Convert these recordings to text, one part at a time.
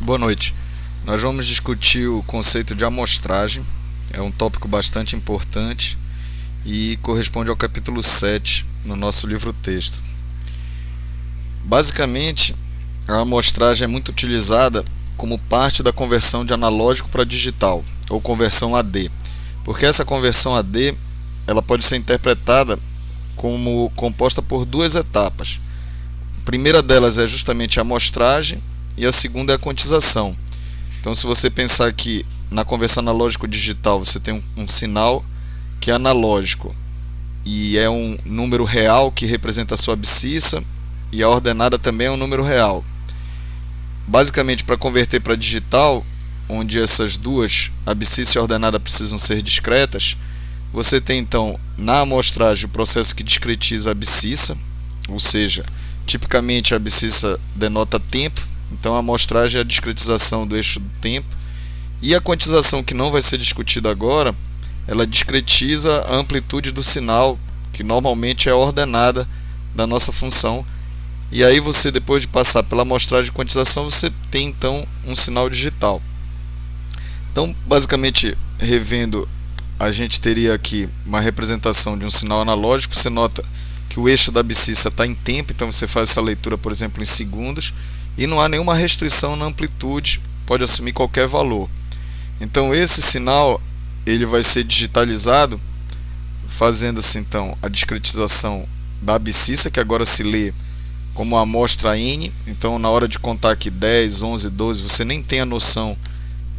Boa noite. Nós vamos discutir o conceito de amostragem. É um tópico bastante importante e corresponde ao capítulo 7 no nosso livro-texto. Basicamente, a amostragem é muito utilizada como parte da conversão de analógico para digital, ou conversão AD, porque essa conversão AD ela pode ser interpretada como composta por duas etapas. A primeira delas é justamente a amostragem e a segunda é a quantização. Então, se você pensar que na conversão analógico-digital você tem um sinal que é analógico e é um número real que representa a sua abscissa, e a ordenada também é um número real. Basicamente, para converter para digital, onde essas duas, abscissa e ordenada, precisam ser discretas, você tem então na amostragem o processo que discretiza a abscissa, ou seja, tipicamente a abscissa denota tempo, então a amostragem é a discretização do eixo do tempo, e a quantização, que não vai ser discutida agora, ela discretiza a amplitude do sinal, que normalmente é a ordenada da nossa função. E aí você, depois de passar pela amostragem e quantização, você tem então um sinal digital. Então, basicamente, revendo, a gente teria aqui uma representação de um sinal analógico. Você nota que o eixo da abscissa está em tempo, então você faz essa leitura, por exemplo, em segundos, e não há nenhuma restrição na amplitude, pode assumir qualquer valor. Então esse sinal ele vai ser digitalizado, fazendo-se então a discretização da abscissa, que agora se lê como a amostra N. Então, na hora de contar aqui 10, 11, 12, você nem tem a noção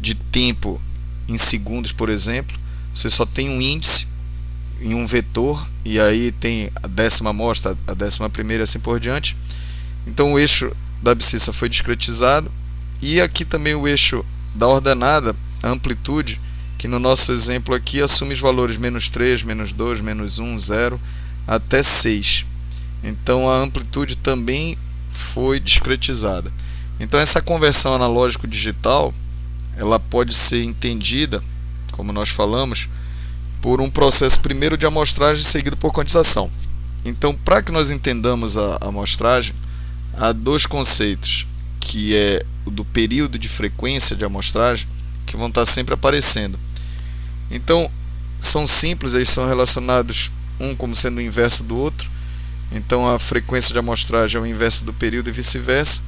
de tempo em segundos, por exemplo. Você só tem um índice em um vetor, e aí tem a 10ª amostra, a 11ª e assim por diante. Então o eixo da abscissa foi discretizado, e aqui também o eixo da ordenada, a amplitude, que no nosso exemplo aqui assume os valores -3, -2, -1, 0 até 6. Então a amplitude também foi discretizada. Então essa conversão analógico-digital ela pode ser entendida, como nós falamos, por um processo primeiro de amostragem seguido por quantização. Então, para que nós entendamos a amostragem, há dois conceitos, que é o do período de frequência de amostragem, que vão estar sempre aparecendo. Então, são simples, eles são relacionados um como sendo o inverso do outro. Então, a frequência de amostragem é o inverso do período e vice-versa.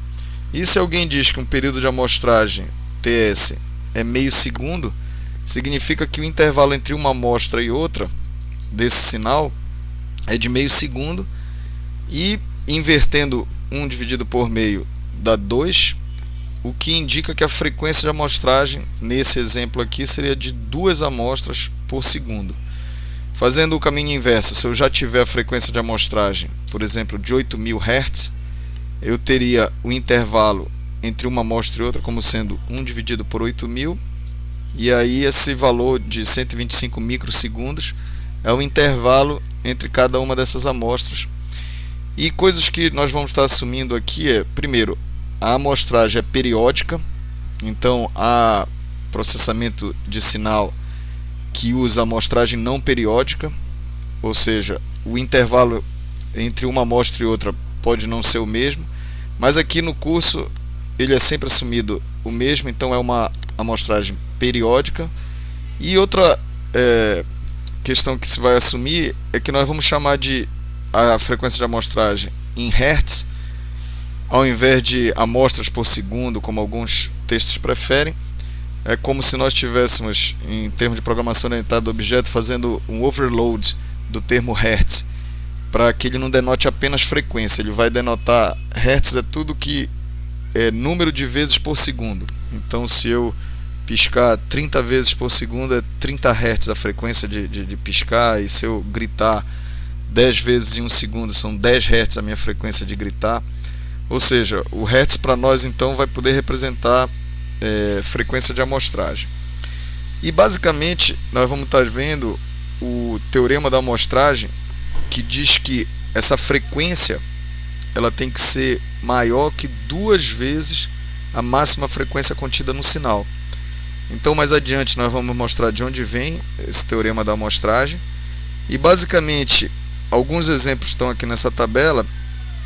E se alguém diz que um período de amostragem, TS, é meio segundo, significa que o intervalo entre uma amostra e outra desse sinal é de meio segundo, e invertendo 1 dividido por meio dá 2, o que indica que a frequência de amostragem nesse exemplo aqui seria de 2 amostras por segundo. Fazendo o caminho inverso, se eu já tiver a frequência de amostragem, por exemplo, de 8.000 Hz, eu teria o intervalo entre uma amostra e outra como sendo 1 dividido por 8.000, e aí esse valor de 125 microsegundos é o intervalo entre cada uma dessas amostras. E coisas que nós vamos estar assumindo aqui é, primeiro, a amostragem é periódica, então há processamento de sinal que usa amostragem não periódica, ou seja, o intervalo entre uma amostra e outra pode não ser o mesmo, mas aqui no curso ele é sempre assumido o mesmo, então é uma amostragem periódica. E outra questão que se vai assumir é que nós vamos chamar de a frequência de amostragem em Hertz, ao invés de amostras por segundo, como alguns textos preferem. É como se nós tivéssemos, em termos de programação orientada do objeto, fazendo um overload do termo Hertz, para que ele não denote apenas frequência. Ele vai denotar, Hertz é tudo que é número de vezes por segundo. Então, se eu piscar 30 vezes por segundo, é 30 Hz a frequência de piscar, e se eu gritar 10 vezes em 1 segundo, são 10 Hz a minha frequência de gritar. Ou seja, o Hertz para nós então vai poder representar frequência de amostragem. E basicamente nós vamos estar vendo o teorema da amostragem, que diz que essa frequência ela tem que ser maior que 2 vezes a máxima frequência contida no sinal. Então, mais adiante nós vamos mostrar de onde vem esse teorema da amostragem, e basicamente alguns exemplos estão aqui nessa tabela,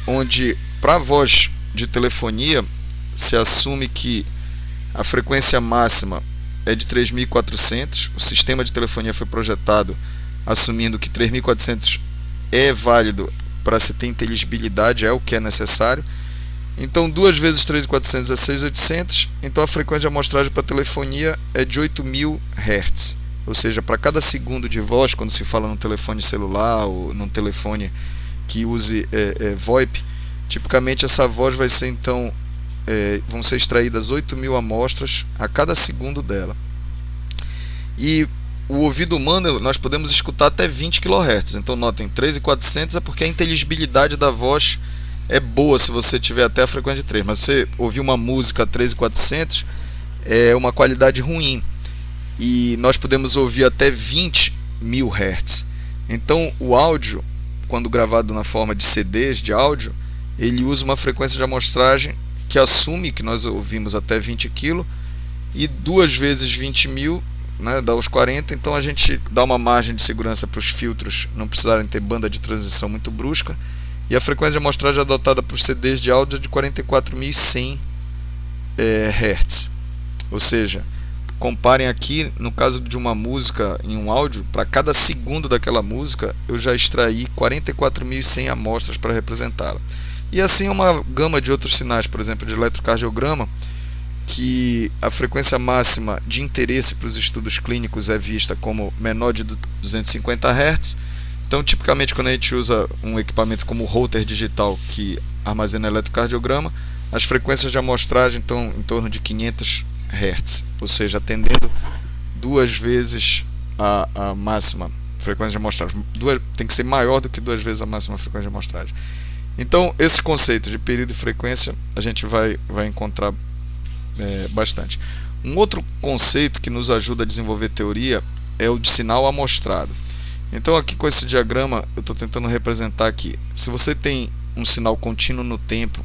onde para a voz de telefonia se assume que A frequência máxima é de 3.400. O sistema de telefonia foi projetado assumindo que 3.400 é válido para se ter inteligibilidade, é o que é necessário. Então 2 vezes 3.400 é 6.800. Então a frequência de amostragem para telefonia é de 8.000 Hz. Ou seja, para cada segundo de voz, quando se fala num telefone celular ou num telefone que use VoIP, tipicamente essa voz vai ser então vão ser extraídas 8.000 amostras a cada segundo dela. E o ouvido humano nós podemos escutar até 20 kHz. Então notem, 3.400 é porque a inteligibilidade da voz é boa se você tiver até a frequência de 3. Mas você ouvir uma música a 3.400 é uma qualidade ruim. E nós podemos ouvir até 20.000 Hz. Então o áudio, quando gravado na forma de CDs de áudio, ele usa uma frequência de amostragem que assume que nós ouvimos até 20 kg, e 2 vezes 20.000, né, dá os 40. Então a gente dá uma margem de segurança para os filtros não precisarem ter banda de transição muito brusca, e a frequência de amostragem adotada para os CDs de áudio é de 44.100 Hz. Ou seja, comparem aqui, no caso de uma música em um áudio, para cada segundo daquela música eu já extraí 44.100 amostras para representá-la. E assim uma gama de outros sinais, por exemplo, de eletrocardiograma, que a frequência máxima de interesse para os estudos clínicos é vista como menor de 250 Hz. Então, tipicamente, quando a gente usa um equipamento como o Holter digital, que armazena eletrocardiograma, as frequências de amostragem estão em torno de 500 Hz, ou seja, atendendo 2 vezes a máxima frequência de amostragem. Tem que ser maior do que 2 vezes a máxima frequência de amostragem. Então, esse conceito de período e frequência a gente vai encontrar bastante. Um outro conceito que nos ajuda a desenvolver teoria é o de sinal amostrado. Então, aqui com esse diagrama, eu estou tentando representar aqui. Se você tem um sinal contínuo no tempo,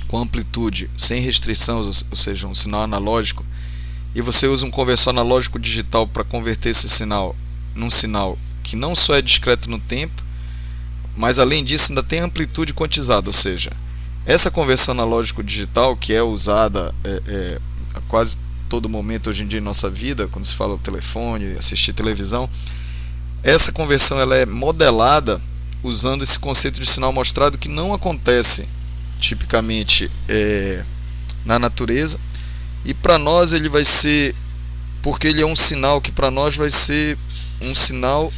com amplitude, sem restrição, ou seja, um sinal analógico, e você usa um conversor analógico digital para converter esse sinal num sinal que não só é discreto no tempo, mas além disso ainda tem amplitude quantizada, ou seja, essa conversão analógico digital, que é usada a quase todo momento hoje em dia em nossa vida, quando se fala o telefone, assistir televisão, essa conversão ela é modelada usando esse conceito de sinal amostrado, que não acontece tipicamente na natureza, e para nós ele vai ser, porque ele é um sinal que para nós vai ser um sinal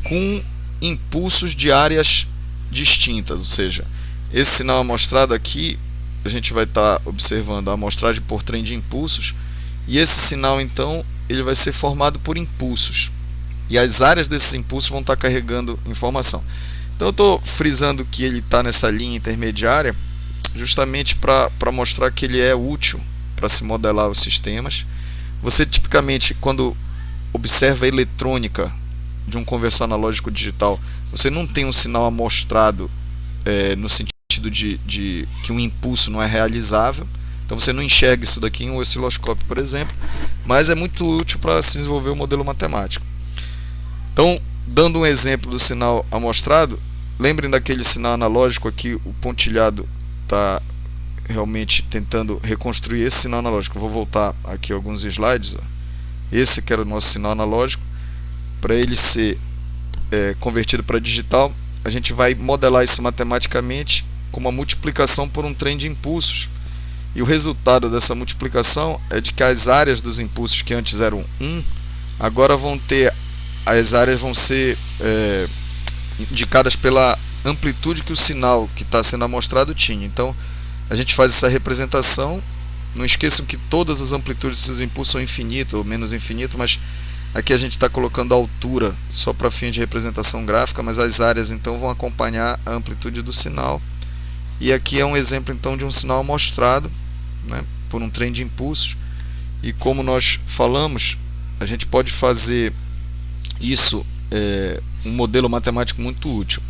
com impulsos de áreas distintas, ou seja, esse sinal amostrado aqui a gente vai estar observando a amostragem por trem de impulsos, e esse sinal então ele vai ser formado por impulsos, e as áreas desses impulsos vão estar carregando informação. Então eu estou frisando que ele está nessa linha intermediária justamente para mostrar que ele é útil para se modelar os sistemas. Você tipicamente, quando observa a eletrônica de um conversor analógico digital, você não tem um sinal amostrado no sentido de que um impulso não é realizável. Então você não enxerga isso daqui em um osciloscópio, por exemplo, mas é muito útil para se desenvolver o modelo matemático. Então, dando um exemplo do sinal amostrado, lembrem daquele sinal analógico aqui, o pontilhado está realmente tentando reconstruir esse sinal analógico. Eu vou voltar aqui alguns slides. Esse que era o nosso sinal analógico. Para ele ser convertido para digital, a gente vai modelar isso matematicamente com uma multiplicação por um trem de impulsos. E o resultado dessa multiplicação é de que as áreas dos impulsos que antes eram 1, agora as áreas vão ser indicadas pela amplitude que o sinal que está sendo amostrado tinha. Então a gente faz essa representação. Não esqueçam que todas as amplitudes dos impulsos são infinitas ou menos infinito, mas aqui a gente está colocando a altura só para fim de representação gráfica, mas as áreas então vão acompanhar a amplitude do sinal. E aqui é um exemplo então de um sinal amostrado, né, por um trem de impulsos. E como nós falamos, a gente pode fazer isso um modelo matemático muito útil.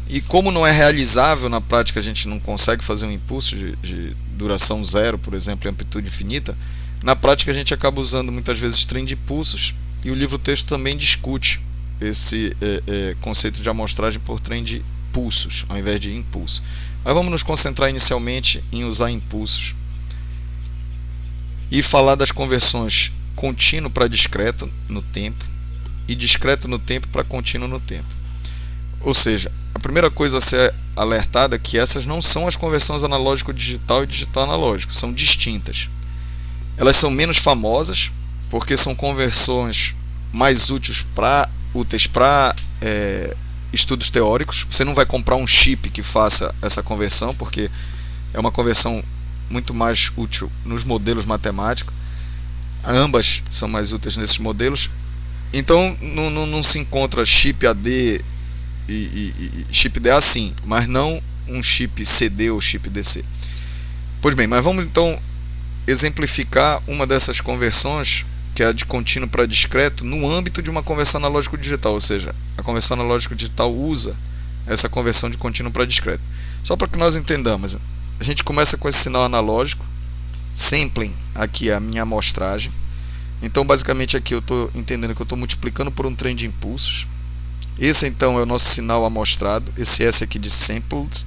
E como não é realizável na prática, a gente não consegue fazer um impulso de duração zero, por exemplo, e amplitude infinita, na prática a gente acaba usando muitas vezes trem de pulsos, e o livro-texto também discute esse conceito de amostragem por trem de pulsos, ao invés de impulso. Mas vamos nos concentrar inicialmente em usar impulsos. e falar das conversões contínuo para discreto no tempo e discreto no tempo para contínuo no tempo. Ou seja, a primeira coisa a ser alertada é que essas não são as conversões analógico-digital e digital-analógico, são distintas. Elas são menos famosas porque são conversões mais úteis para estudos teóricos. Você não vai comprar um chip que faça essa conversão, porque é uma conversão muito mais útil nos modelos matemáticos. Ambas são mais úteis nesses modelos. Então não se encontra chip AD e chip DA sim, mas não um chip CD ou chip DC. Pois bem, mas vamos então exemplificar uma dessas conversões, que é a de contínuo para discreto, no âmbito de uma conversão analógico-digital, ou seja, a conversão analógico-digital usa essa conversão de contínuo para discreto. Só para que nós entendamos, a gente começa com esse sinal analógico, sampling aqui é a minha amostragem. Então basicamente aqui eu estou entendendo que eu estou multiplicando por um trem de impulsos. Esse então é o nosso sinal amostrado, esse S aqui de sampled,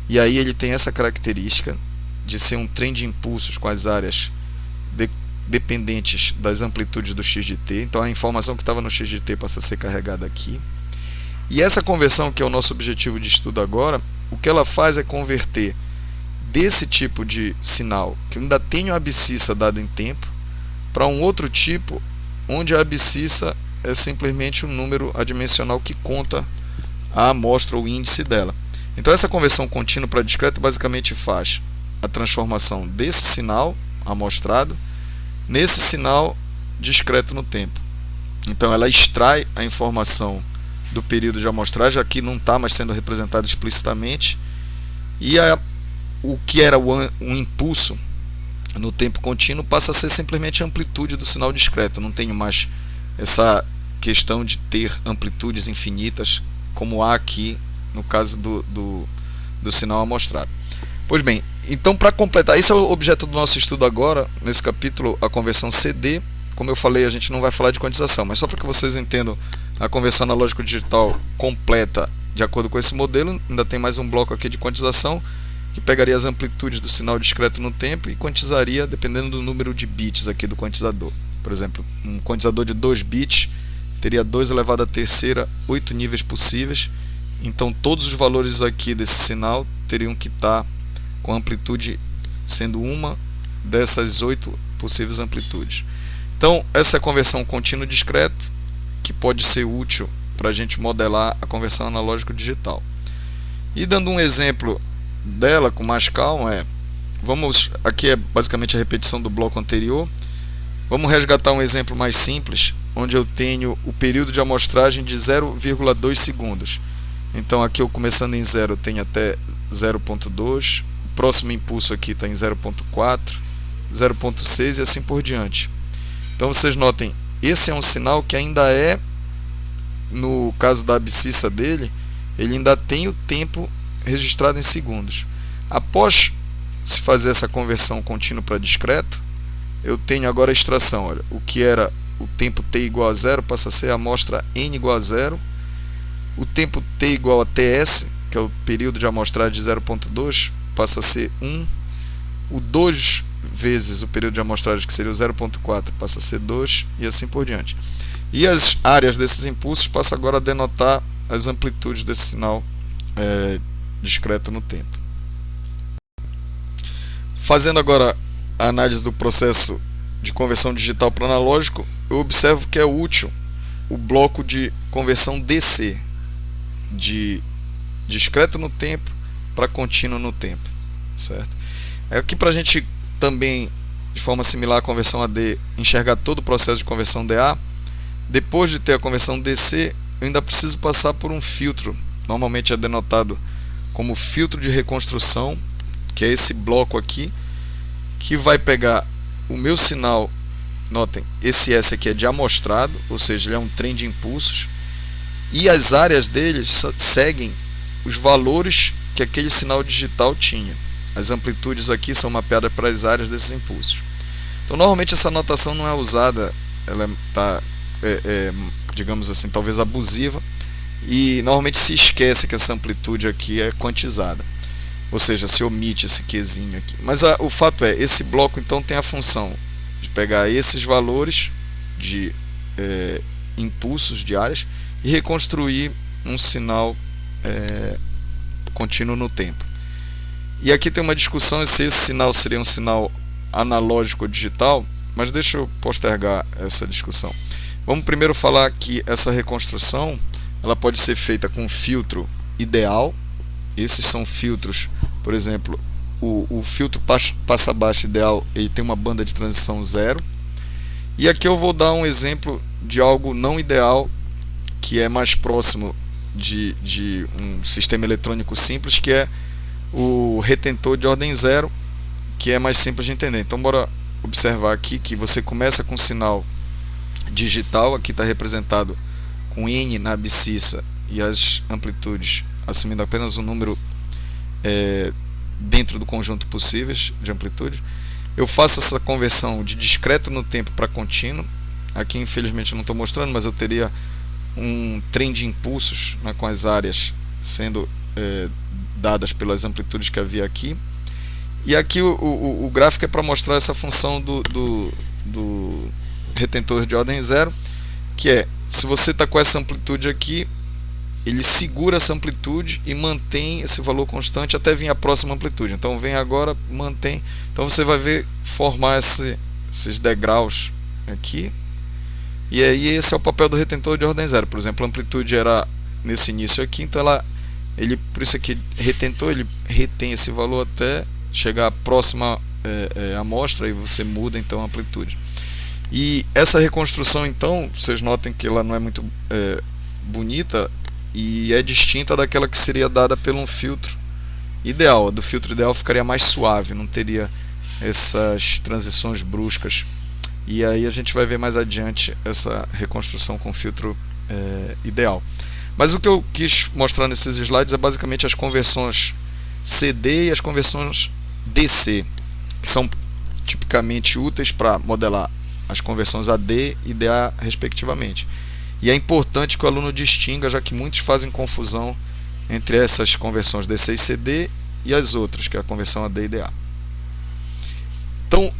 e aí ele tem essa característica de ser um trem de impulsos com as áreas dependentes das amplitudes do x de t. Então a informação que estava no x de t passa a ser carregada aqui. E essa conversão, que é o nosso objetivo de estudo agora, o que ela faz é converter desse tipo de sinal, que ainda tem a abscissa dada em tempo, para um outro tipo, onde a abscissa é simplesmente um número adimensional que conta a amostra ou o índice dela. Então essa conversão contínua para discreto basicamente faz a transformação desse sinal amostrado nesse sinal discreto no tempo. Então ela extrai a informação do período de amostragem, aqui não está mais sendo representado explicitamente, e o que era um impulso no tempo contínuo passa a ser simplesmente a amplitude do sinal discreto. Não tenho mais essa questão de ter amplitudes infinitas como há aqui no caso do sinal amostrado. Pois bem, então para completar, esse é o objeto do nosso estudo agora, nesse capítulo, a conversão CD. Como eu falei, a gente não vai falar de quantização, mas só para que vocês entendam a conversão analógico-digital completa de acordo com esse modelo, ainda tem mais um bloco aqui de quantização, que pegaria as amplitudes do sinal discreto no tempo e quantizaria dependendo do número de bits aqui do quantizador. Por exemplo, um quantizador de 2 bits teria 2 elevado à terceira, 8 níveis possíveis. Então todos os valores aqui desse sinal teriam que estar com a amplitude sendo uma dessas 8 possíveis amplitudes. Então essa é a conversão contínuo discreto, que pode ser útil para a gente modelar a conversão analógico-digital. E dando um exemplo dela com mais calma, aqui é basicamente a repetição do bloco anterior. Vamos resgatar um exemplo mais simples, onde eu tenho o período de amostragem de 0,2 segundos. Então aqui eu começando em 0 tenho até 0,2, o próximo impulso aqui está em 0,4, 0,6 e assim por diante. Então vocês notem, esse é um sinal que ainda é, no caso da abscissa dele, ele ainda tem o tempo registrado em segundos. Após se fazer essa conversão contínua para discreto, eu tenho agora a extração. Olha, o que era o tempo t igual a 0 passa a ser a amostra n igual a 0. O tempo t igual a ts, que é o período de amostragem de 0,2, passa a ser 1. O 2 vezes o período de amostragem, que seria o 0,4, passa a ser 2, e assim por diante. E as áreas desses impulsos passam agora a denotar as amplitudes desse sinal discreto no tempo. Fazendo agora a análise do processo de conversão digital para analógico, eu observo que é útil o bloco de conversão DC, de discreto no tempo para contínuo no tempo, certo? Aqui para a gente também, de forma similar à conversão AD, enxergar todo o processo de conversão DA, depois de ter a conversão DC, eu ainda preciso passar por um filtro, normalmente é denotado como filtro de reconstrução, que é esse bloco aqui, que vai pegar o meu sinal. Notem, esse S aqui é de amostrado, ou seja, ele é um trem de impulsos, e as áreas deles seguem os valores que aquele sinal digital tinha. As amplitudes aqui são mapeadas para as áreas desses impulsos. Então normalmente essa notação não é usada, ela está, digamos assim, talvez abusiva, e normalmente se esquece que essa amplitude aqui é quantizada, ou seja, se omite esse Qzinho aqui. Mas o fato é, esse bloco então tem a função de pegar esses valores de impulsos de áreas e reconstruir um sinal contínuo no tempo. E aqui tem uma discussão se esse sinal seria um sinal analógico ou digital, mas deixa eu postergar essa discussão. Vamos primeiro falar que essa reconstrução ela pode ser feita com filtro ideal. Esses são filtros, por exemplo, o filtro passa-baixa ideal, ele tem uma banda de transição 0. E aqui eu vou dar um exemplo de algo não ideal, que é mais próximo de um sistema eletrônico simples, que é o retentor de ordem 0, que é mais simples de entender. Então bora observar aqui que você começa com sinal digital, aqui está representado com N na abscissa e as amplitudes assumindo apenas um número dentro do conjunto possíveis de amplitude. Eu faço essa conversão de discreto no tempo para contínuo. Aqui infelizmente eu não estou mostrando, mas eu teria um trem de impulsos, né, com as áreas sendo dadas pelas amplitudes que havia aqui. E aqui o gráfico é para mostrar essa função do retentor de ordem 0, que é, se você está com essa amplitude aqui, ele segura essa amplitude e mantém esse valor constante até vir a próxima amplitude. Então vem agora, mantém. Então você vai ver formar esses degraus aqui. E aí esse é o papel do retentor de ordem 0. Por exemplo, a amplitude era nesse início aqui, então por isso aqui retentor, ele retém esse valor até chegar à próxima amostra e você muda então a amplitude. E essa reconstrução então, vocês notem que ela não é muito bonita e é distinta daquela que seria dada por um filtro ideal. A do filtro ideal ficaria mais suave, não teria essas transições bruscas. E aí a gente vai ver mais adiante essa reconstrução com filtro ideal. Mas o que eu quis mostrar nesses slides é basicamente as conversões CD e as conversões DC, que são tipicamente úteis para modelar as conversões AD e DA respectivamente. E é importante que o aluno distinga, já que muitos fazem confusão entre essas conversões DC e CD e as outras, que é a conversão AD e DA. Então,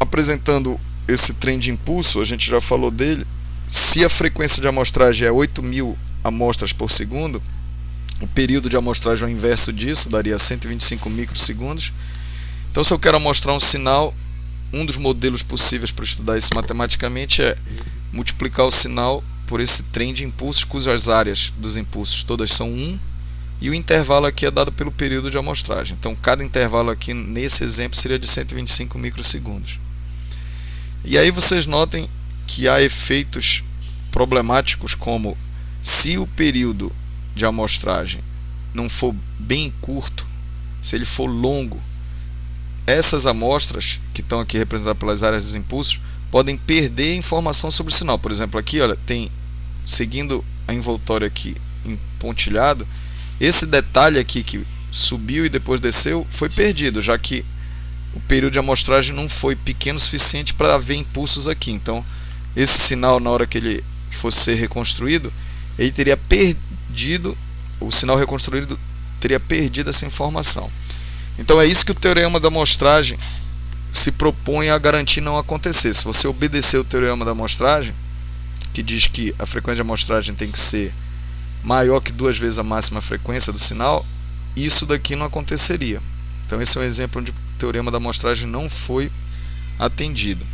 apresentando esse trem de impulso, a gente já falou dele. Se a frequência de amostragem é 8.000 amostras por segundo, o período de amostragem é o inverso disso, daria 125 microsegundos. Então, se eu quero amostrar um sinal, um dos modelos possíveis para estudar isso matematicamente é multiplicar o sinal por esse trem de impulsos, cujas áreas dos impulsos todas são 1, e o intervalo aqui é dado pelo período de amostragem. Então, cada intervalo aqui nesse exemplo seria de 125 microsegundos. E aí vocês notem que há efeitos problemáticos, como se o período de amostragem não for bem curto, se ele for longo, essas amostras que estão aqui representadas pelas áreas dos impulsos podem perder informação sobre o sinal. Por exemplo, aqui olha, tem, seguindo a envoltória aqui em pontilhado, esse detalhe aqui que subiu e depois desceu foi perdido, já que o período de amostragem não foi pequeno o suficiente para haver impulsos aqui. Então esse sinal, na hora que ele fosse ser reconstruído, ele teria perdido, o sinal reconstruído teria perdido essa informação. Então é isso que o teorema da amostragem se propõe a garantir não acontecer. Se você obedecer o teorema da amostragem, que diz que a frequência de amostragem tem que ser maior que 2 vezes a máxima frequência do sinal, isso daqui não aconteceria. Então esse é um exemplo onde o teorema da amostragem não foi atendido.